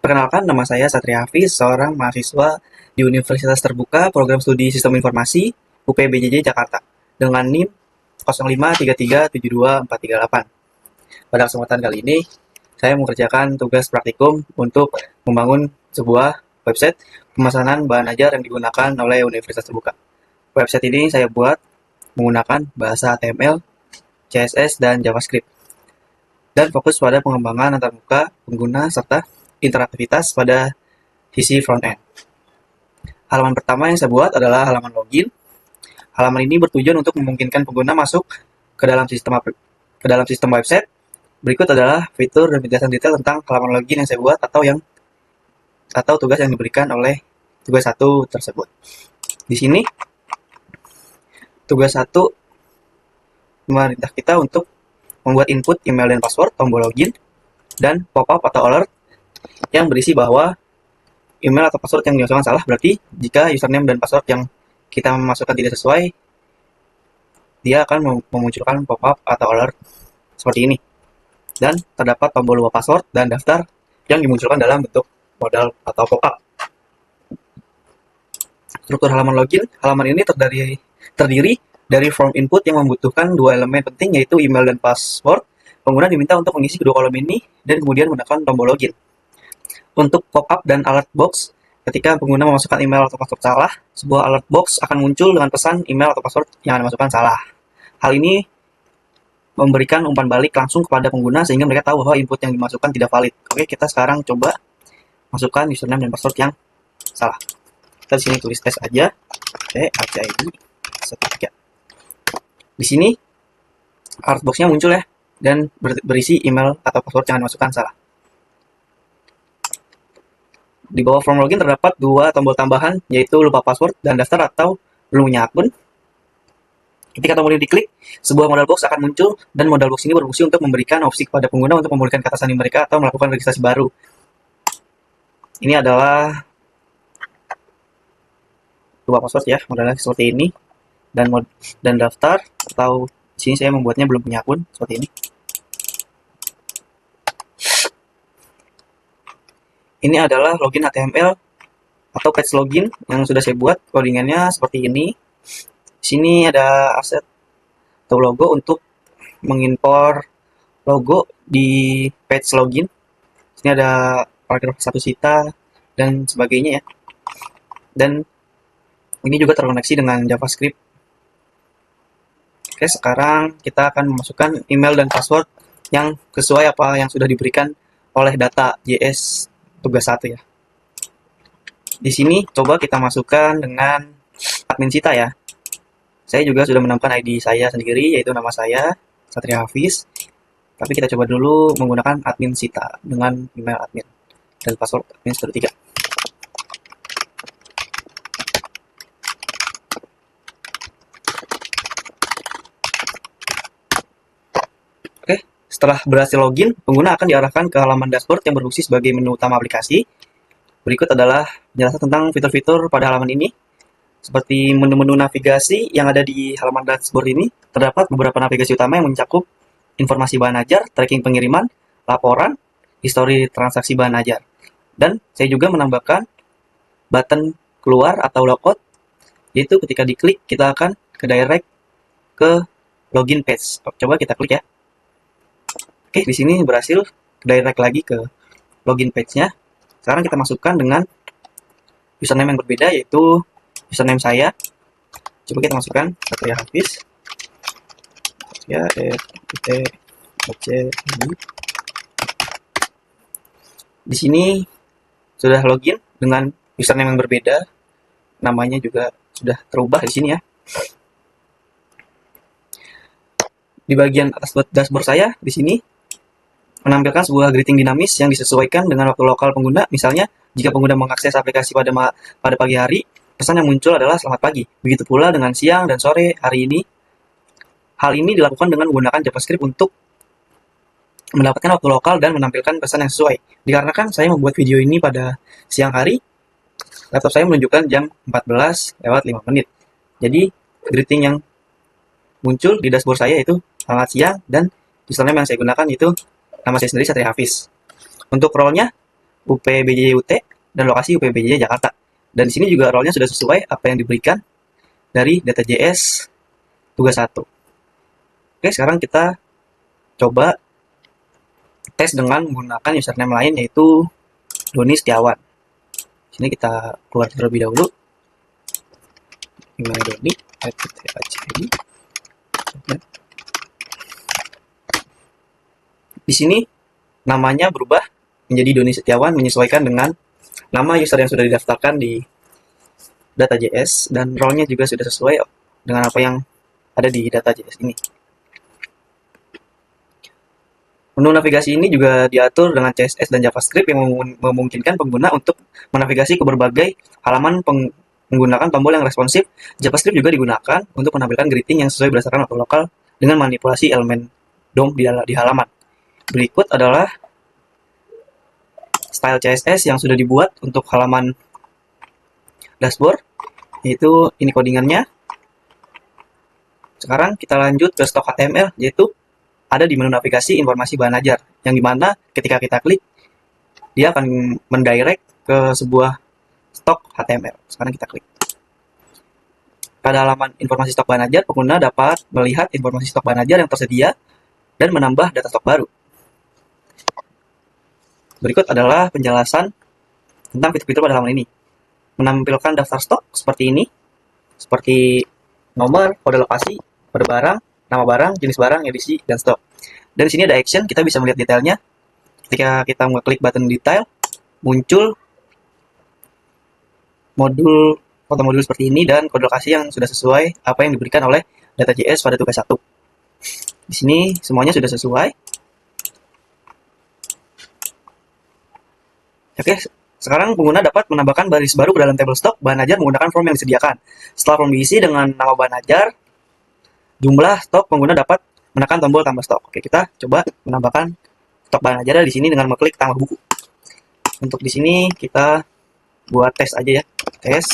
Perkenalkan, nama saya Satria Hafiz, seorang mahasiswa di Universitas Terbuka Program Studi Sistem Informasi UPBJJ Jakarta dengan NIM 0533724438. Pada kesempatan kali ini, saya mengerjakan tugas praktikum untuk membangun sebuah website pemesanan bahan ajar yang digunakan oleh Universitas Terbuka. Website ini saya buat menggunakan bahasa HTML, CSS, dan JavaScript, dan fokus pada pengembangan antarmuka pengguna serta interaktivitas pada sisi front-end. Halaman pertama yang saya buat adalah halaman login. Halaman ini bertujuan untuk memungkinkan pengguna masuk ke dalam sistem website. Berikut adalah fitur dan penjelasan detail tentang halaman login yang saya buat atau tugas yang diberikan oleh tugas 1 tersebut. Di sini tugas 1 memerintah kita untuk membuat input email dan password, tombol login, dan pop-up atau alert yang berisi bahwa email atau password yang dimasukkan salah. Berarti jika username dan password yang kita masukkan tidak sesuai, dia akan memunculkan pop-up atau alert seperti ini. Dan terdapat tombol lupa password dan daftar yang dimunculkan dalam bentuk modal atau pop-up. Struktur halaman login. Halaman ini terdiri dari form input yang membutuhkan dua elemen penting, yaitu email dan password. Pengguna diminta untuk mengisi kedua kolom ini dan kemudian menekan tombol login. Untuk pop-up dan alert box, ketika pengguna memasukkan email atau password salah, sebuah alert box akan muncul dengan pesan email atau password yang dimasukkan salah. Hal ini memberikan umpan balik langsung kepada pengguna sehingga mereka tahu bahwa input yang dimasukkan tidak valid. Oke, kita sekarang coba masukkan username dan password yang salah. Kita di sini tulis tes aja, ACID 13. Di sini alert box-nya muncul ya, dan berisi email atau password yang dimasukkan salah. Di bawah form login terdapat dua tombol tambahan, yaitu lupa password dan daftar atau belum punya akun. Ketika tombol ini diklik, sebuah modal box akan muncul, dan modal box ini berfungsi untuk memberikan opsi kepada pengguna untuk memulihkan kata sandi mereka atau melakukan registrasi baru. Ini adalah lupa password ya, modelnya seperti ini, dan daftar atau di sini saya membuatnya belum punya akun seperti ini. Ini adalah login HTML atau page login yang sudah saya buat. Codingannya seperti ini. Di sini ada aset atau logo untuk mengimpor logo di page login. Di sini ada paragraf satu cita dan sebagainya ya. Dan ini juga terkoneksi dengan JavaScript. Oke, sekarang kita akan memasukkan email dan password yang sesuai apa yang sudah diberikan oleh data JS tugas 1 ya. Di sini coba kita masukkan dengan admin Sita ya. Saya juga sudah menambahkan ID saya sendiri, yaitu nama saya Satria Hafiz. Tapi kita coba dulu menggunakan admin Sita dengan email admin dan password admin 3. Oke, setelah berhasil login, pengguna akan diarahkan ke halaman dashboard yang berfungsi sebagai menu utama aplikasi. Berikut adalah penjelasan tentang fitur-fitur pada halaman ini. Seperti menu-menu navigasi yang ada di halaman dashboard ini, terdapat beberapa navigasi utama yang mencakup informasi bahan ajar, tracking pengiriman, laporan, histori transaksi bahan ajar. Dan saya juga menambahkan button keluar atau logout, yaitu ketika diklik kita akan ke direct ke login page. Coba kita klik ya. Oke, di sini berhasil direct lagi ke login page-nya. Sekarang kita masukkan dengan username yang berbeda, yaitu username saya. Coba kita masukkan Satria Hafiz. Ya, di sini sudah login dengan username yang berbeda. Namanya juga sudah terubah di sini ya. Di bagian atas dashboard saya di sini menampilkan sebuah greeting dinamis yang disesuaikan dengan waktu lokal pengguna. Misalnya, jika pengguna mengakses aplikasi pada pagi hari, pesan yang muncul adalah selamat pagi. Begitu pula dengan siang dan sore hari ini. Hal ini dilakukan dengan menggunakan JavaScript untuk mendapatkan waktu lokal dan menampilkan pesan yang sesuai. Dikarenakan saya membuat video ini pada siang hari, laptop saya menunjukkan jam 14:05. Jadi, greeting yang muncul di dashboard saya itu selamat siang, dan username yang saya gunakan itu nama saya sendiri, Satria Hafiz. Untuk role-nya, UPBJ UT dan lokasi UPBJ Jakarta. Dan di sini juga role-nya sudah sesuai apa yang diberikan dari data.js tugas 1. Oke, sekarang kita coba tes dengan menggunakan username lain, yaitu Doni Setiawan. Sini kita keluar terlebih dahulu. Email Doni, di sini namanya berubah menjadi Doni Setiawan menyesuaikan dengan nama user yang sudah didaftarkan di data.js, dan role-nya juga sudah sesuai dengan apa yang ada di data.js ini. Menu navigasi ini juga diatur dengan CSS dan JavaScript yang memungkinkan pengguna untuk menavigasi ke berbagai halaman menggunakan tombol yang responsif. JavaScript juga digunakan untuk menampilkan greeting yang sesuai berdasarkan waktu lokal dengan manipulasi elemen DOM di halaman. Berikut adalah style CSS yang sudah dibuat untuk halaman dashboard, yaitu ini codingannya. Sekarang kita lanjut ke stok HTML, yaitu ada di menu navigasi informasi bahan ajar, yang dimana ketika kita klik, dia akan mendirect ke sebuah stok HTML. Sekarang kita klik. Pada halaman informasi stok bahan ajar, pengguna dapat melihat informasi stok bahan ajar yang tersedia dan menambah data stok baru. Berikut adalah penjelasan tentang fitur-fitur pada halaman ini. Menampilkan daftar stok seperti ini, seperti nomor, kode lokasi, kode barang, nama barang, jenis barang, edisi, dan stok. Dan di sini ada action, kita bisa melihat detailnya. Ketika kita mengklik button detail, muncul foto modul seperti ini dan kode lokasi yang sudah sesuai apa yang diberikan oleh data.js pada tugas 1. Di sini semuanya sudah sesuai. Oke, sekarang pengguna dapat menambahkan baris baru ke dalam tabel stok bahan ajar menggunakan form yang disediakan. Setelah form diisi dengan nama bahan ajar, jumlah stok, pengguna dapat menekan tombol tambah stok. Oke, kita coba menambahkan stok bahan ajar di sini dengan mengklik tambah buku. Untuk di sini kita buat tes aja ya. Tes.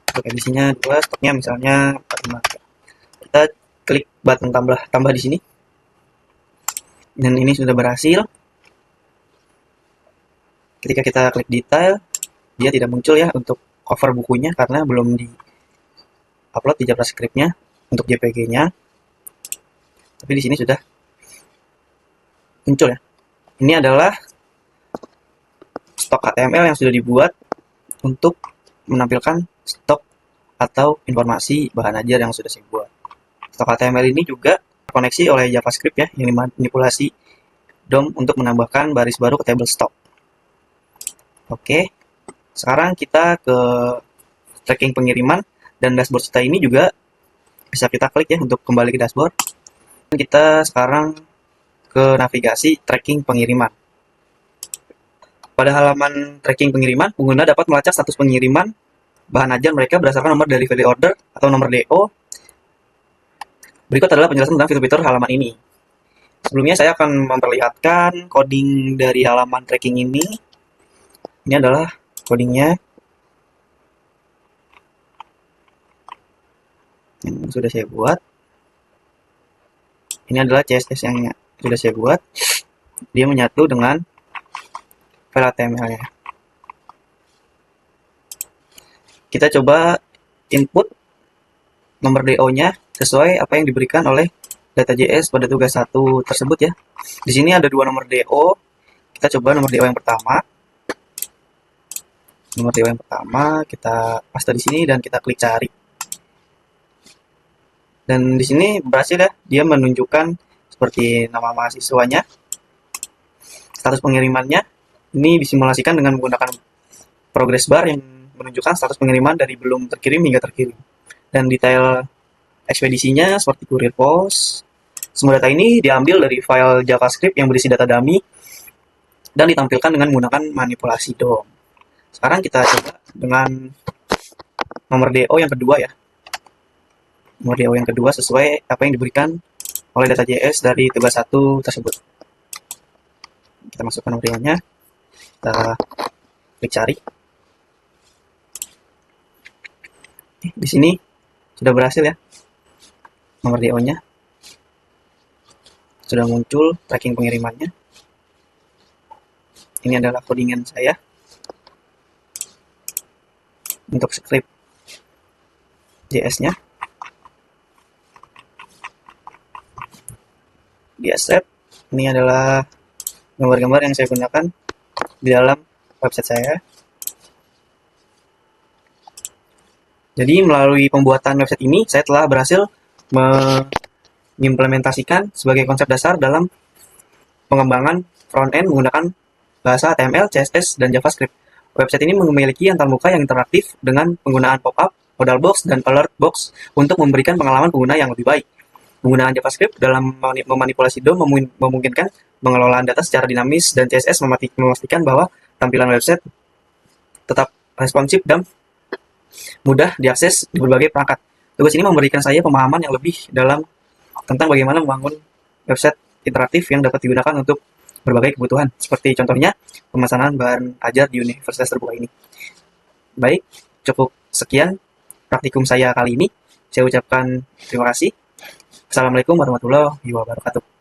Untuk edisinya 2, stoknya misalnya 45. Kita klik button tambah di sini. Dan ini sudah berhasil. Ketika kita klik detail, dia tidak muncul ya untuk cover bukunya karena belum di-upload di JavaScript-nya untuk JPG-nya. Tapi di sini sudah muncul ya. Ini adalah stok HTML yang sudah dibuat untuk menampilkan stok atau informasi bahan ajar yang sudah saya buat. Stok HTML ini juga terkoneksi oleh JavaScript ya, yang dimanipulasi DOM untuk menambahkan baris baru ke table stok. Oke, sekarang kita ke tracking pengiriman, dan dashboard kita ini juga bisa kita klik ya untuk kembali ke dashboard. Kita sekarang ke navigasi tracking pengiriman. Pada halaman tracking pengiriman, pengguna dapat melacak status pengiriman bahan ajar mereka berdasarkan nomor delivery order atau nomor DO. Berikut adalah penjelasan tentang fitur-fitur halaman ini. Sebelumnya saya akan memperlihatkan coding dari halaman tracking ini. Ini adalah codingnya yang sudah saya buat. Ini adalah CSS yang sudah saya buat. Dia menyatu dengan file HTML-nya. Kita coba input nomor DO-nya sesuai apa yang diberikan oleh data.js pada tugas 1 tersebut ya. Di sini ada 2 nomor DO. Kita coba nomor DO yang pertama. Nomor DO yang pertama kita paste di sini dan kita klik cari. Dan di sini berhasil ya, dia menunjukkan seperti nama mahasiswanya, status pengirimannya. Ini disimulasikan dengan menggunakan progress bar yang menunjukkan status pengiriman dari belum terkirim hingga terkirim. Dan detail ekspedisinya seperti kurir pos. Semua data ini diambil dari file JavaScript yang berisi data dummy dan ditampilkan dengan menggunakan manipulasi DOM. Sekarang kita coba dengan nomor DO yang kedua ya. Nomor DO yang kedua sesuai apa yang diberikan oleh data.js dari tugas 1 tersebut. Kita masukkan nomor DO-nya. Kita klik cari. Di sini sudah berhasil ya. Nomor DO-nya sudah muncul tracking pengirimannya. Ini adalah codingan saya untuk script JS-nya. Di asset, ini adalah gambar-gambar yang saya gunakan di dalam website saya. Jadi melalui pembuatan website ini, saya telah berhasil mengimplementasikan sebagai konsep dasar dalam pengembangan front-end menggunakan bahasa HTML, CSS, dan JavaScript. Website ini memiliki antarmuka yang interaktif dengan penggunaan pop-up, modal box, dan alert box untuk memberikan pengalaman pengguna yang lebih baik. Penggunaan JavaScript dalam memanipulasi DOM memungkinkan pengelolaan data secara dinamis, dan CSS memastikan bahwa tampilan website tetap responsif dan mudah diakses di berbagai perangkat. Tugas ini memberikan saya pemahaman yang lebih dalam tentang bagaimana membangun website interaktif yang dapat digunakan untuk berbagai kebutuhan, seperti contohnya pemesanan bahan ajar di universitas terbuka ini. Baik, cukup sekian praktikum saya kali ini. Saya ucapkan terima kasih. Assalamualaikum warahmatullahi wabarakatuh.